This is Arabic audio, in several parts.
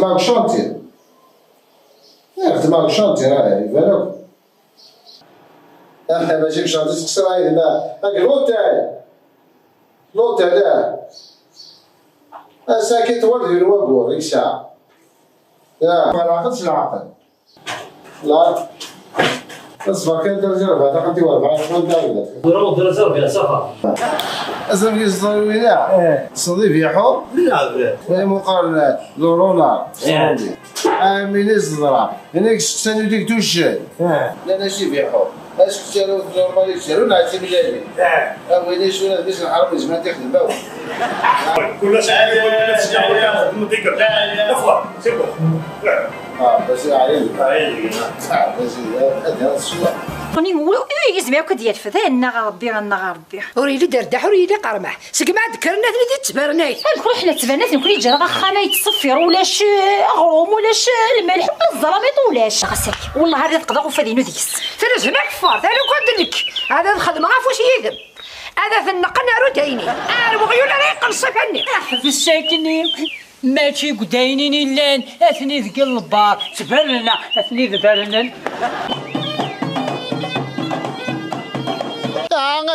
خدمة بالشونتي. خدمة بالشونتي راه يبان لك. ماشي بشونتي تكسر هنا. هاك لوتيل ساكن تولي الوابور ريكشا. يا ما نعقدش العقل. لا. اصبر كان درجة ربعة تاخدي وربعة شكون داوي ضرب درجة ربعة صفا أصلا كي صدروا لا صديق يحو لا لا مقارنة لورونا صديق من الزرع هناك سنو ديك توشي لا ناشي بيحو اش كتشارو نورمالي تشارو نعطي مليانين وين شو باش نحرم الجماعة تخدم باو كل شيء ولا تشجع ولا خدمة ديك لا افضل سيبو باش عايل باش هذا الشوار راني يزمعك ديال فذا ربي ربي وريلي دردح وريلي قرمح سكما ذكرنا اللي تبرناي نكون حنا تبانات نكون يجي راه خا ما يتصفر ولاش غروم ولاش الملح ولا الزراميط ولاش غساك والله هذا تقدر وفادينو ديكس فلاش هناك فار انا كنت لك هذا الخدمه عافوش يذب هذا في النقل نارو دايني انا وغيول انا يقلص فني حبس ساكنين ماشي قداينين لان اثني ذق البار تبرنا اثني ذبرنا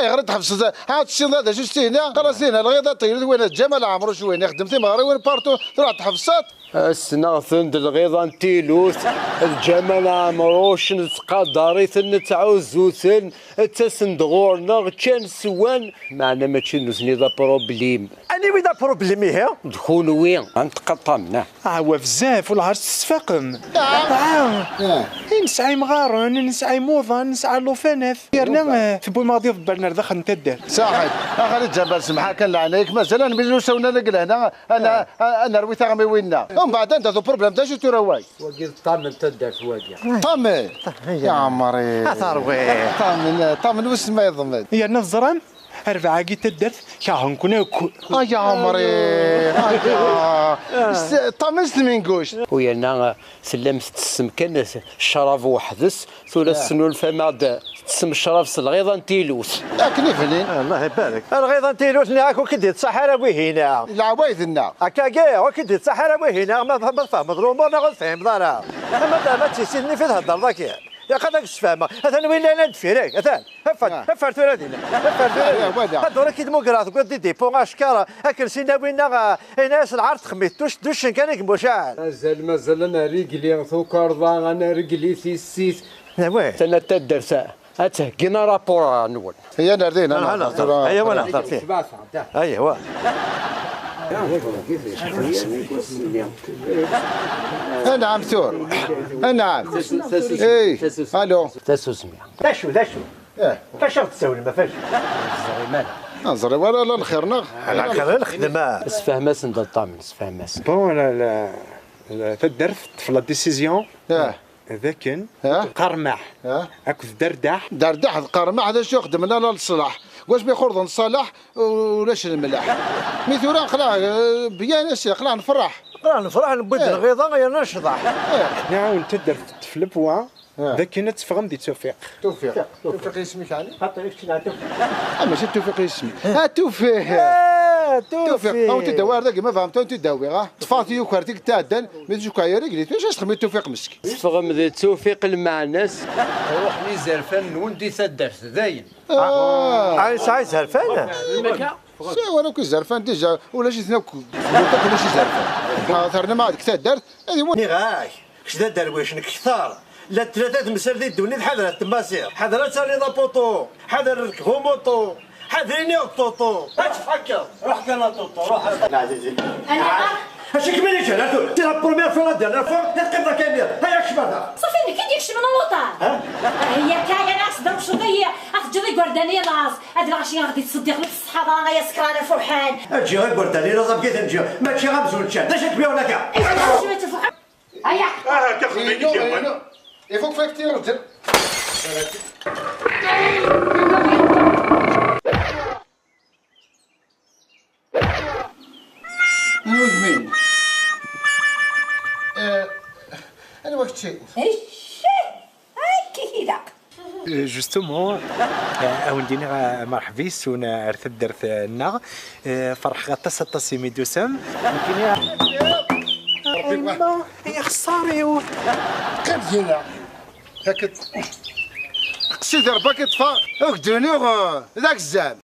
غير تحبس هاد الشيء هذا شفتي هنا خلاص هنا الغيضه طير وين الجمال عمرو شويه خدمتي مغربي وين بارتو تروح تحفصات السنة ثند الغيضة نتيلوث الجمال عمروش نتقدري ثن تعوزوثن تسندغورنا كان سوان معنا ماشي نوثني ذا بروبليم أنا وين ذا بروبليم هي؟ دخول وين غنتقطمنا هو بزاف ولا عرفت تسفاقم نسعي مغارن نسعي موضة نسعي لوفانف يرنا في بوي ماضي ضبرنا دخل نتدر صحيح اخلي جبل سمحه كان عليك مثلا نبيلو سونا نقل هنا انا رويت غامي وينا ومن بعد انت ذو بروبليم تاع شو تروي وقيل طامن تدر في وادي طامن يا عمري اثروي طامن وش ما يضمن هي نظرا 4 كي تدرت كاهن كنا يا عمري طمست من قوش ويانا سلمت تسم كان الشراب وحدث ثم السنو الفماد تسم الشراب الغيضه نتيلوث لكن فلين الله يبارك الغيضه نتيلوث ناك وكدي الصحراء وهنا العوايدنا هكا كاع وكدي الصحراء وهنا ما فهم الامور ناخذ فهم ضرا ما تسيني في الهضر ذاك يا قدك تفهم مثلا وين انا ندفيرك مثلا هفر ثلاثين هذول كي ديمقراط قد دي بون اشكار اكل سينا وين ناس العرض خميت دوش كان مشاعر مازال انا رجلي ثوكر انا رجلي سيس وين انا تدرس اتهكينا رابور نول هي نردينا ايوا نهضر فيه ايوا نعم ثور نعم اي الو تسوسمي شو فاش تسوي ما فاش نظري ولا لا نخيرنا على خير الخدمه اسفهم سند الطامن اسفهم بون لا تدرت في لا ديسيزيون ذاك قرمح اكو دردح قرمح هذا شو خدمنا لا للصلاح واش بيخرج نصالح ولاش الملاح مثورا قلاه بيان اش قلاه نفرح نبد الغيظه غير نشطح نعاون تدرت في البوا ذاك تفهم دي توفيق يسميك علي خاطر توفيق ماشي توفيق يسمي توفيق او تداوي هذاك ما فهمت انت تداوي طفاتي يوكرتك تادن ما تجوك كايا رجلي واش تخمي توفيق مسك تفهم ذي توفيق المعناس روح لي زرفان وندي تدرت داين عايز زرفان سي وانا كي زرفان ديجا ولا شي ثناك ولا شي زرفان ثرنا ما عندك تدرت هذه ني غاي كش درويش كثار لا ثلاثه مسار دي الدنيا حذر التماسير حذر تسالي لا بوطو حذر ركبو موطو حذريني الطوطو اتفكر روح كان طوطو روح عزيزي انا اش كملي جا تي لا بروميير فوا لا ديرنيير فوا القبضه كامله هيا كشبرها صافي كي ديكش من الوطن هي كايا ناس ضرب شويه افجري قردانيه لاص هاد العشيه غادي تصدق لك الصحابه غيا سكرانه فرحان اجي غير قردانيه لاص بقيت نجي ماشي غنزول شاد اش تبيع ولا كاع هيا كخدمه Il faut que tu aies مين؟ أنا وقت شيء. جوستومون أوندينا مرحبيس ونا أرثد درث النغ فرح غطس التصيمي دوسم يمكن ما يا خساري كان هنا هاك قصيد ربك يطفى اكدوني ذاك الزعم